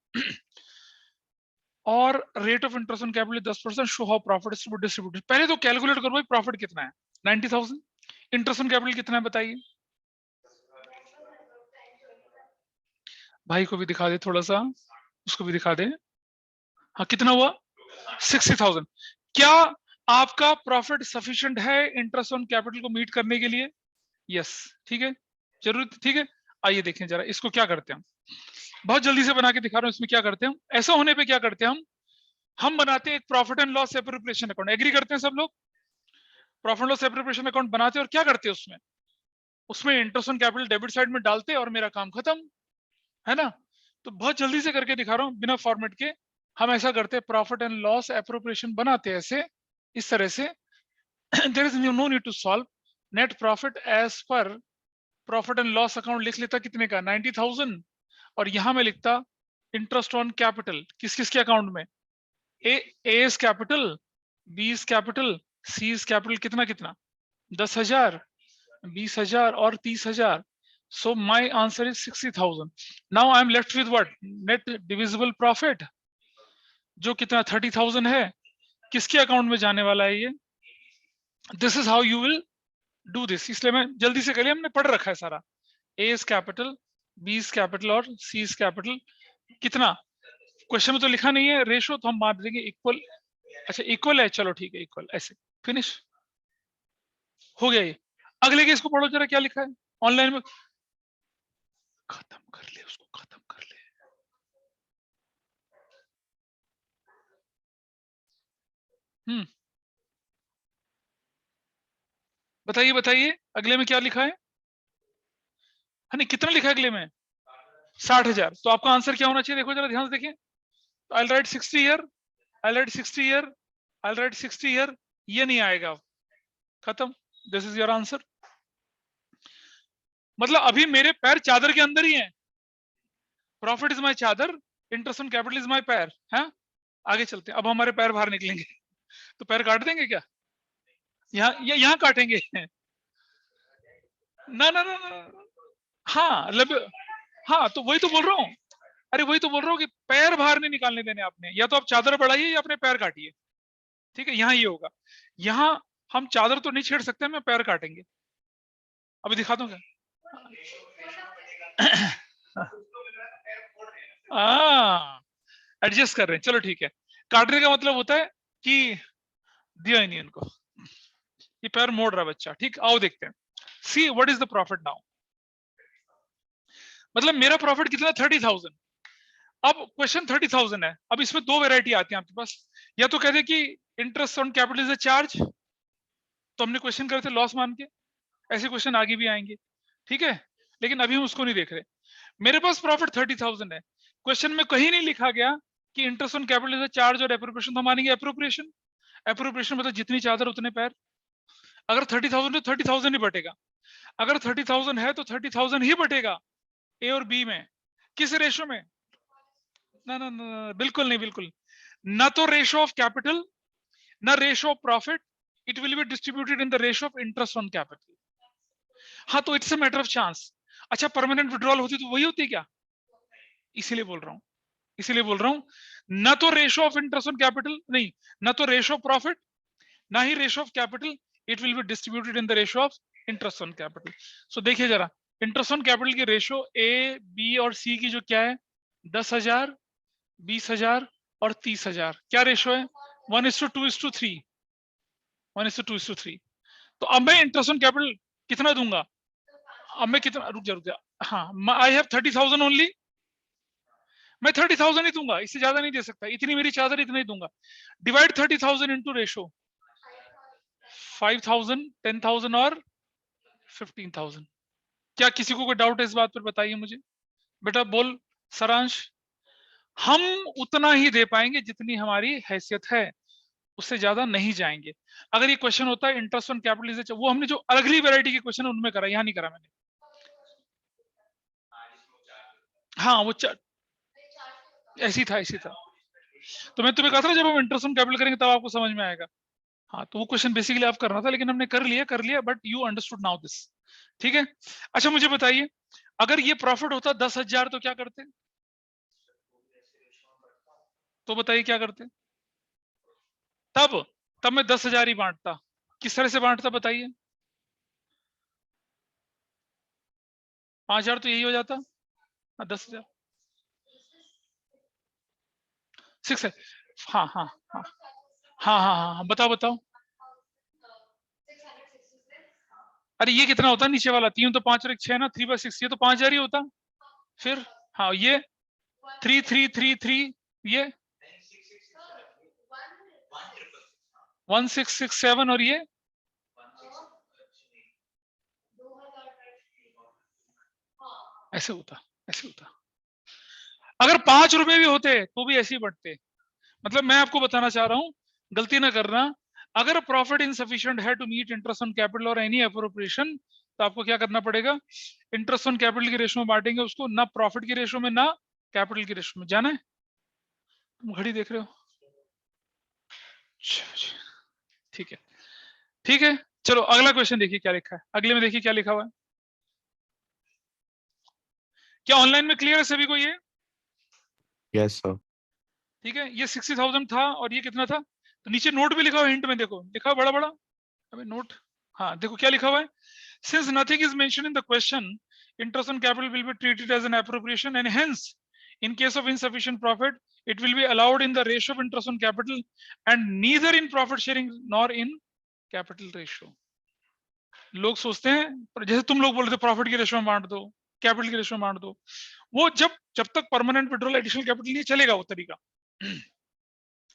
और rate of interest on capital 10%. Show how profit is to be distributed. पहले तो calculate करो भाई profit कितना है। 90,000, interest on capital कितना है बताइए भाई को भी दिखा दे थोड़ा सा, उसको भी दिखा दे। हाँ कितना हुआ? 60,000। क्या आपका प्रॉफिट सफिशिएंट है इंटरेस्ट ऑन कैपिटल को मीट करने के लिए? यस, ठीक है, जरूर, ठीक है। आइए देखें जरा इसको क्या करते हैं। बहुत जल्दी से बना के दिखा रहा हूं। इसमें क्या करते हैं, ऐसा होने पे क्या करते हैं हम बनाते हैं एक profit and loss appropriation account. Agree करते हैं सब लोग? प्रॉफिट लॉस एप्रोप्रिएशन अकाउंट बनाते हैं और क्या करते हैं उसमें interest on capital debit side में डालते और मेरा काम खत्म, है ना। तो बहुत जल्दी से करके दिखा रहा हूं बिना फॉर्मेट के। हम ऐसा करते हैं, प्रॉफिट एंड लॉस एप्रोप्रिएशन बनाते हैं ऐसे, इस तरह से। There is no need to solve. Net profit as per profit and loss account लिख लेता कितने का, 90,000। और यहां मैं लिखता इंटरेस्ट ऑन कैपिटल किस किस के अकाउंट में, एस कैपिटल, बीस कैपिटल, सीज कैपिटल, कितना कितना, 10,000, 20,000 और 30,000। So my answer is 60,000. Now I am left with what? Net divisible profit, जो कितना 30,000 है। किसके अकाउंट में जाने वाला है ये? This is how you will do this. इसलिए मैं जल्दी से करिए, हमने पढ़ रखा है सारा। एस कैपिटल, बीस कैपिटल और सीज कैपिटल कितना, क्वेश्चन में तो लिखा नहीं है। रेशो तो हम मान देंगे इक्वल। अच्छा इक्वल है, चलो ठीक है, इक्वल, ऐसे फिनिश हो गया ये। अगले के इसको पढ़ो जरा, क्या लिखा है ऑनलाइन में। खत्म कर ले उसको, खत्म कर ले। बताइए बताइए अगले में क्या लिखा है? नहीं कितना लिखा है अगले में? 60,000। तो आपका आंसर क्या होना चाहिए? देखो जरा ध्यान से देखिए। तो आई राइट 60 ईयर, आई राइट 60 ईयर, आई राइट 60 ईयर। ये नहीं आएगा, खत्म। This is your answer. मतलब अभी मेरे पैर चादर के अंदर ही हैं। प्रॉफिट इज माय चादर, interest on capital is my पैर। है, आगे चलते हैं। अब हमारे पैर बाहर निकलेंगे तो पैर काट देंगे क्या? यहाँ काटेंगे ना ना ना ना। हाँ हाँ, तो वही तो बोल रहा हूँ। अरे वही तो बोल रहा हूँ कि पैर बाहर नहीं निकालने देने आपने। या तो आप चादर बढ़ाइए या अपने पैर काटिए, ठीक है। यहाँ ये होगा, यहाँ हम चादर तो नहीं छेड़ सकते, मैं पैर काटेंगे। अभी दिखा दूं क्या? एडजस्ट कर रहे हैं, चलो ठीक है। काटने का मतलब होता है कि दिया ही नहीं इनको, ये पैर मोड़ रहा बच्चा। ठीक, आओ देखते हैं। See what is the profit now. मतलब मेरा प्रॉफिट कितना, 30,000। अब क्वेश्चन 30,000 है। अब इसमें दो वैरायटी आती है आपके पास। या तो कहते कि interest on capital is a charge, तो हमने क्वेश्चन करे थे लॉस मान के। ऐसे क्वेश्चन आगे भी आएंगे, ठीक है, लेकिन अभी हम उसको नहीं देख रहे। मेरे पास प्रॉफिट 30,000 है। क्वेश्चन में कहीं नहीं लिखा गया कि interest on capital is a charge और एप्रोप्रिएशन, तो मानेंगे एप्रोप्रिएशन। एप्रोप्रिएशन मतलब जितनी चादर उतने पैर। अगर 30,000 तो 30,000 ही बटेगा। अगर 30,000 है तो 30,000 ही बटेगा ए और बी में। किस रेशो में? ना ना ना, बिल्कुल नहीं, बिल्कुल ना। तो रेशो ऑफ कैपिटल ना ratio of profit. It will be distributed in the ratio of interest on capital. हाँ, तो it's a matter of chance. अच्छा, परमानेंट विड्रॉल होती तो वही होती क्या? इसीलिए बोल रहा हूँ, इसीलिए बोल रहा हूँ। ना तो ratio of interest on capital, नहीं, ना तो रेशो ऑफ प्रॉफिट, ना ही ratio of capital. It will be distributed in the ratio of interest on capital. So देखिए जरा, इंटरेस्ट ऑन कैपिटल की रेशो ए, बी और सी की जो क्या है, 10,000, 20,000 और 30,000, क्या रेशो है, 1:2:3, 1:2:3। तो अब मैं इंटरेस्ट ऑन कैपिटल कितना दूंगा, अब मैं कितना, रुक जा, हाँ, आई हैव 30,000 ओनली, मैं 30,000 ही दूंगा, इससे ज्यादा नहीं दे सकता, इतनी मेरी चादर, इतना ही दूंगा। डिवाइड 30,000 इंटू रेशो 5,000, 10,000 और 15,000। क्या किसी को कोई डाउट है इस बात पर, बताइए मुझे बेटा, बोल सारांश। हम उतना ही दे पाएंगे जितनी हमारी हैसियत है, उससे ज्यादा नहीं जाएंगे। अगर ये क्वेश्चन होता है इंटरेस्ट ऑन कैपिटल, वो हमने जो अगली वैरायटी के क्वेश्चन है उनमें करा, यहाँ नहीं करा मैंने। हाँ वो ऐसी था, ऐसी था। तो मैं तुम्हें कहा था जब हम इंटरेस्ट ऑन कैपिटल करेंगे तब आपको समझ में आएगा। हाँ, तो वो क्वेश्चन बेसिकली आप करना था, लेकिन हमने कर लिया, but you understood now this, ठीक है। अच्छा मुझे बताइए, अगर ये प्रॉफिट होता 10,000 तो क्या करते, तो बताइए क्या करते। तब मैं 10,000 ही बांटता। किस तरह से बांटता बताइए, 5,000 तो यही हो जाता, 10,000 6 है। हाँ हाँ हाँ हाँ हाँ हाँ, बताओ। अरे ये कितना होता है नीचे वाला, 3 तो 5 और 1 6 ना, 3/6, ये तो 5,000 ही होता फिर। हाँ ये 3,333, ये 1,667 और ये ऐसे होता। अगर 5 रुपए भी होते तो भी ऐसे ही बढ़ते। मतलब मैं आपको बताना चाह रहा हूं, गलती ना करना, अगर प्रॉफिट इनसफिशिएंट है to meet interest on capital और एनी अप्रोप्रिएशन, तो आपको क्या करना पड़ेगा, इंटरेस्ट ऑन कैपिटल की रेशो में बांटेंगे उसको, ना प्रॉफिट की रेशो में ना कैपिटल की रेशो में। जाना है, तुम घड़ी देख रहे हो, ठीक है। चलो अगला क्वेश्चन देखिए क्या लिखा है, अगले में देखिए क्या लिखा हुआ है। क्या ऑनलाइन में क्लियर है सभी को ये? Yes sir. ठीक है, ये 60,000 था और ये कितना था, तो नीचे नोट भी लिखा हुआ है, हिंट में देखो लिखा हुआ बड़ा, अबे नोट, हाँ देखो क्या लिखा हुआ है, since nothing is mentioned in the question, interest on capital will be treated as an appropriation and hence in case of insufficient profit it will be allowed in the ratio of interest on capital and neither in profit sharing nor in capital ratio। लोग सोचते हैं जैसे तुम लोग बोल रहे थे profit की रेशो में बांट दो, कैपिटल की रेशो में बांट दो, वो जब तक परमानेंट विड्रॉल एडिशनल कैपिटल नहीं चलेगा वो तरीका।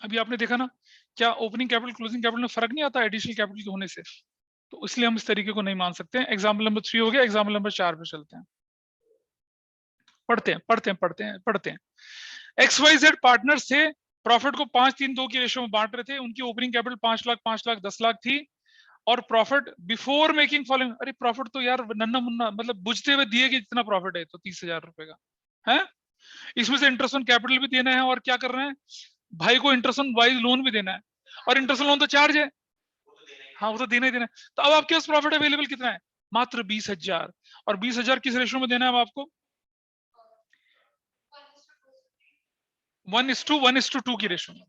अभी आपने देखा ना, क्या ओपनिंग कैपिटल क्लोजिंग कैपिटल में फर्क नहीं आता एडिशनल कैपिटल के होने से, तो इसलिए हम इस तरीके को नहीं मान सकते। एग्जाम्पल नंबर 3 हो गया, एग्जाम्पल नंबर 4 पे चलते हैं, पढ़ते हैं। XYZ पार्टनर्स थे, प्रॉफिट को 5-3-2 की रेशो में बांट रहे थे, उनकी ओपनिंग कैपिटल 5 लाख 5 लाख 10 लाख थी, और प्रॉफिट बिफोर मेकिंग फॉलोइंग, अरे प्रॉफिट तो यार नन्ना मुन्ना, मतलब बुझते हुए दिए कि जितना प्रॉफिट है तो 30,000 रुपए का है, इसमें से इंटरेस्ट ऑन कैपिटल भी देना है और क्या कर रहे हैं भाई को, इंटरेस्ट ऑन वाइज लोन भी देना है, और इंटरेस्ट लोन तो चार्ज है, हाँ वो तो देना ही देना है। तो अब आपके पास प्रॉफिट अवेलेबल कितना है, मात्र 20,000, और 20,000 किस रेशो में देना है अब आपको, 1:2 की रेशो में।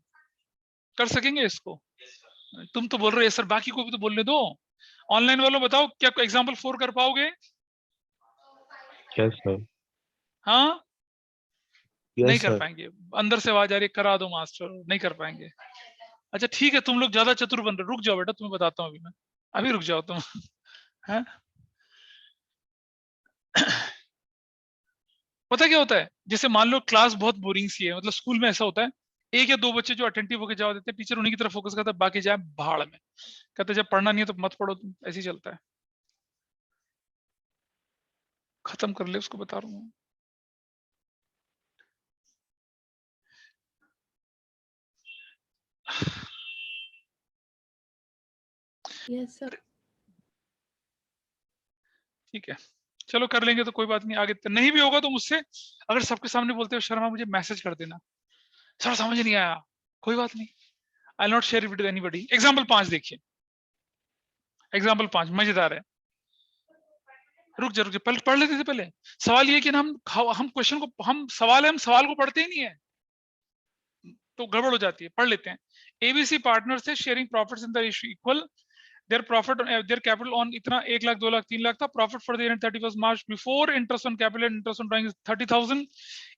कर सकेंगे इसको? तुम तो बोल रहे हो सर, बाकी को भी तो बोलने दो। ऑनलाइन वालों बताओ, क्या एग्जाम्पल 4 कर पाओगे? Yes sir. हाँ नहीं यस कर सर। पाएंगे, अंदर से आवाज आ रही, करा दो मास्टर, नहीं कर पाएंगे। अच्छा ठीक है, तुम लोग ज्यादा चतुर बन रहे, रुक जाओ बेटा, तुम्हें बताता हूँ अभी रुक जाओ तुम। है पता क्या होता है, जैसे मान लो क्लास बहुत बोरिंग सी है, मतलब स्कूल में ऐसा होता है, 1 या 2 बच्चे जो अटेंटिव होकर जवाब देते हैं, टीचर उन्हीं की तरफ फोकस करता है, बाकी जाए भाड़ में, कहते जब पढ़ना नहीं है तो मत पढ़ो तुम, ऐसे ही चलता है। खत्म कर ले उसको, बता रहा हूँ। Yes sir. ठीक है चलो कर लेंगे, तो कोई बात नहीं, आगे नहीं भी होगा तो मुझसे, अगर सबके सामने बोलते हो शर्मा, मुझे मैसेज कर देना, सर समझ नहीं आया, कोई बात नहीं, I not share it with anybody. Example 5 देखिए, एग्जांपल 5 मजेदार है, रुक जा पढ़ लेते थे पहले। सवाल ये कि ना हम क्वेश्चन को, हम सवाल को पढ़ते ही नहीं है, तो गड़बड़ हो जाती है, पढ़ लेते हैं। एबीसी पार्टनर से sharing profits in the ratio equal their profit their capital on इतना 1 लाख 2 लाख 3 लाख था, profit for the year 31 March before interest on capital and interest on drawing 30,000।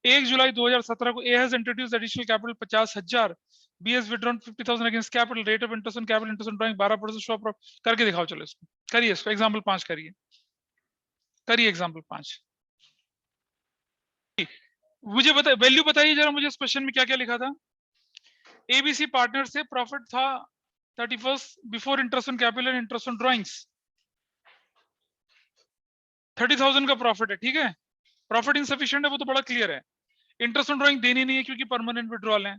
1 July 2017 को A has introduced additional capital 50,000, B has withdrawn 50,000 against capital, rate of interest on capital interest on drawing 12% show करके दिखाओ। चलो इसको करिए, इसको example 5 करिए, example 5। मुझे value बताइए जरा मुझे, इस क्वेश्चन में क्या क्या लिखा था। एबीसी पार्टनर से प्रॉफिट था 31 before interest on capital and interest on drawings 30,000 का प्रॉफिट है, ठीक है। प्रॉफिट इनसफिशिएंट है वो तो बड़ा क्लियर है। इंटरेस्ट ऑन ड्राइंग देनी नहीं है क्योंकि परमानेंट विड्रॉल है।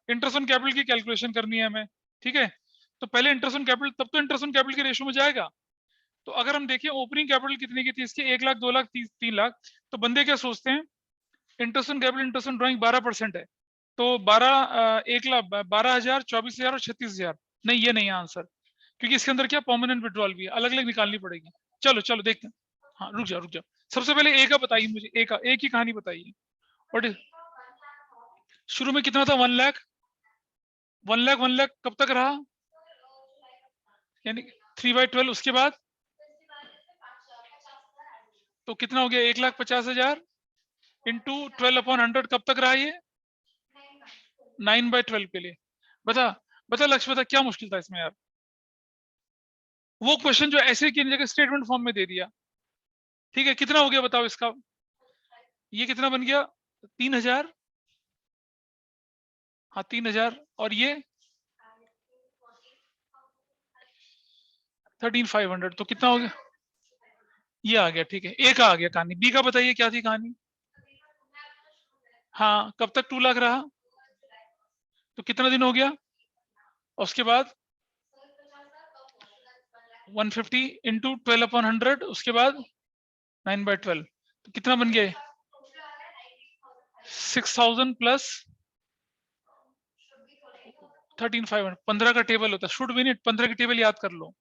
इंटरेस्ट ऑन कैपिटल की कैलकुलेशन करनी है हमें, ठीक है। तो पहले इंटरेस्ट ऑन कैपिटल, तब तो इंटरेस्ट ऑन कैपिटल के रेशियो में जाएगा। तो अगर हम देखें ओपनिंग कैपिटल कितने की थी इसकी, 1 लाख 2 लाख 3 लाख, तो बंदे क्या सोचते हैं, interest on capital interest on drawing 12% है, तो 1 लाख 12,000 24,000 और 36,000। नहीं, ये नहीं है आंसर, क्योंकि इसके अंदर क्या परमानेंट विड्रॉल भी है, अलग अलग निकालनी पड़ेगी। चलो चलो देखते हैं। हाँ रुक जाओ। सबसे पहले ए का बताइए मुझे, ए की कहानी बताइए। और शुरू में कितना था, 1 लाख 1 लाख कब तक रहा, यानी 3/12। उसके बाद तो कितना हो गया, 1,50,000 इंटू 12/100 कब तक रहा ये, 9/12 के लिए। बता लक्ष्य, बता क्या मुश्किल था इसमें यार। वो क्वेश्चन जो ऐसे की जगह स्टेटमेंट फॉर्म में दे दिया, ठीक है। कितना हो गया बताओ इसका, ये कितना बन गया, 3,000। हाँ 3,000, और ये 13,500, तो कितना हो गया, ये आ गया, ठीक है। ए का आ गया कहानी। बी का बताइए क्या थी कहानी। हाँ कब तक 2 लाख रहा, तो कितना दिन हो गया, उसके बाद 150 इंटू 12/100, उसके बाद 9/12, तो कितना बन गया, 6,000 प्लस 13,500। 15 का टेबल होता है, शुड बी नहीं, 15 की टेबल याद कर लो,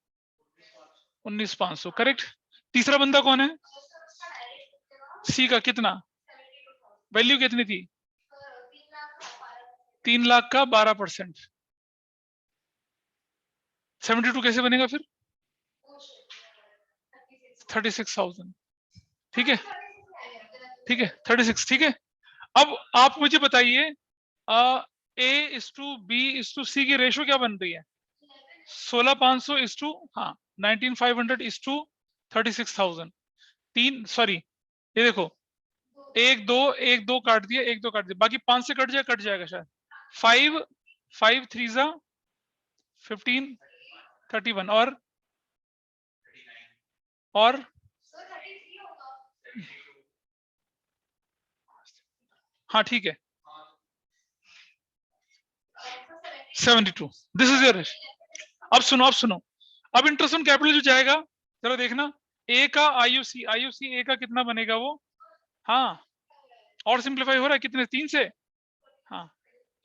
19,500 करेक्ट। तीसरा बंदा कौन है, सी का कितना, वैल्यू कितनी थी, 3 लाख का 12%, 72 कैसे बनेगा फिर, 36,000, ठीक है 36, ठीक है। अब आप मुझे बताइए A/B/C की रेशो क्या बन रही है, 16,500 इज टू, हाँ 19,500 इज टू 36,000। सॉरी ये देखो, 1 2 काट दिया, 1 2 काट दिया, बाकी 5 से कट जाएगा शायद। 5 3 जा 15 31 और हाँ ठीक है 72। This is your. अब सुनो, अब इंटरेस्ट ऑन कैपिटल जो जाएगा, चलो देखना, ए का आईयूसी ए का कितना बनेगा वो, हाँ और सिंप्लीफाई हो रहा है कितने, 3 से, हाँ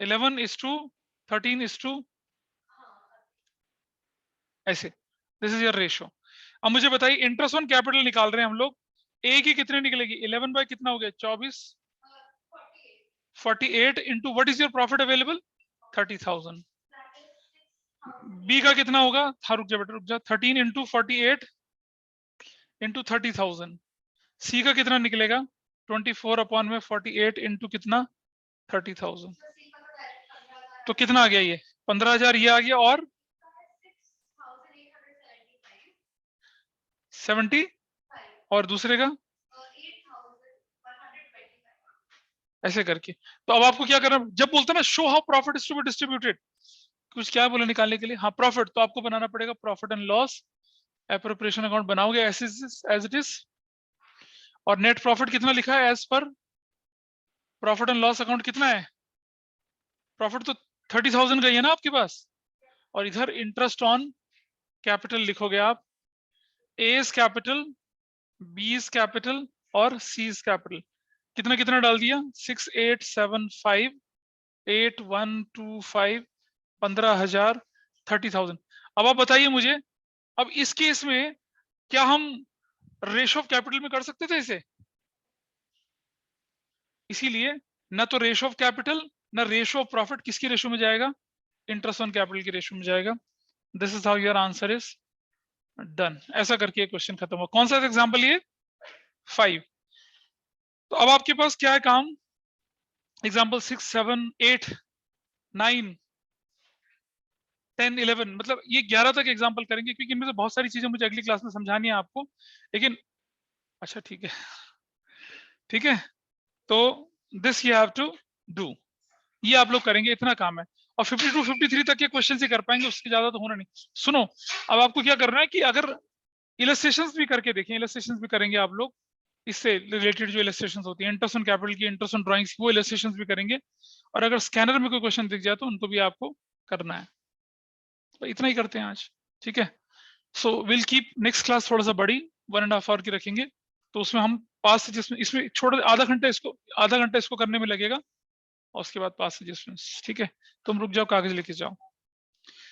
11:13 ऐसे। This is your ratio. अब मुझे बताइए इंटरेस्ट ऑन कैपिटल निकाल रहे हैं हम लोग, ए की कितने निकलेगी, 11 बाय कितना हो गया, 24 48 into what is your profit available, 30,000। B का कितना होगा, हाँ रुक जा 13 इंटू 48 इंटू 30,000। सी का कितना निकलेगा, 24/48 इंटू कितना, 30,000। तो कितना आ गया ये, 15,000 ये आ गया, और 70, और दूसरे का ऐसे करके। तो अब आपको क्या करना, जब बोलते हैं ना show how profit is to be distributed, कुछ क्या बोले निकालने के लिए, हाँ प्रॉफिट, तो आपको बनाना पड़ेगा profit and loss appropriation account बनाओगे एज इट इज। और नेट प्रॉफिट कितना लिखा है as per profit and loss account, कितना है, प्रॉफिट तो 30,000 का ही है ना आपके पास, और इधर इंटरेस्ट ऑन कैपिटल लिखोगे आप, एज कैपिटल, बीज कैपिटल और सीज कैपिटल, कितना कितना डाल दिया, 6,875 8,125 15,000 30,000। अब आप बताइए मुझे, अब इस केस में क्या हम रेशो ऑफ कैपिटल में कर सकते थे इसे, इसीलिए ना तो रेशो ऑफ कैपिटल ना रेशो ऑफ प्रॉफिट किसकी रेशो में जाएगा, इंटरेस्ट ऑन कैपिटल की रेशो में जाएगा। This is how your answer is done, ऐसा करके क्वेश्चन खत्म हुआ। कौन सा एग्जाम्पल ये 5। तो अब आपके पास क्या है काम, एग्जाम्पल 6, 7, 8, 9, 10, 11, मतलब ये 11 तक एग्जाम्पल करेंगे, क्योंकि इनमें से बहुत सारी चीजें मुझे अगली क्लास में समझानी है आपको। लेकिन अच्छा ठीक है, ठीक है, तो this you have to do, ये आप लोग करेंगे, इतना काम है। और 52, 53 तक के क्वेश्चन ही कर पाएंगे, उसके ज्यादा तो होना नहीं। सुनो, अब आपको क्या करना है कि अगर इलस्ट्रेशंस भी करके देखें, इलस्ट्रेशंस भी करेंगे आप लोग, इससे रिलेटेड जो इलस्ट्रेशंस होती है, इंटरेस्ट ऑन कैपिटल की, इंटरेस्ट ऑन ड्राइंग्स, वो इलस्ट्रेशंस भी करेंगे। और अगर स्कैनर में कोई क्वेश्चन दिख जाए तो उनको भी आपको करना है। तो इतना ही करते हैं आज, ठीक है। So will keep next class थोड़ा सा बड़ी, 1.5 आवर की रखेंगे, तो उसमें हम पास सजेशन, इसमें छोड़ आधा घंटा इसको करने में लगेगा, और उसके बाद पास सजेशन, ठीक है। तुम रुक जाओ, कागज लेके जाओ।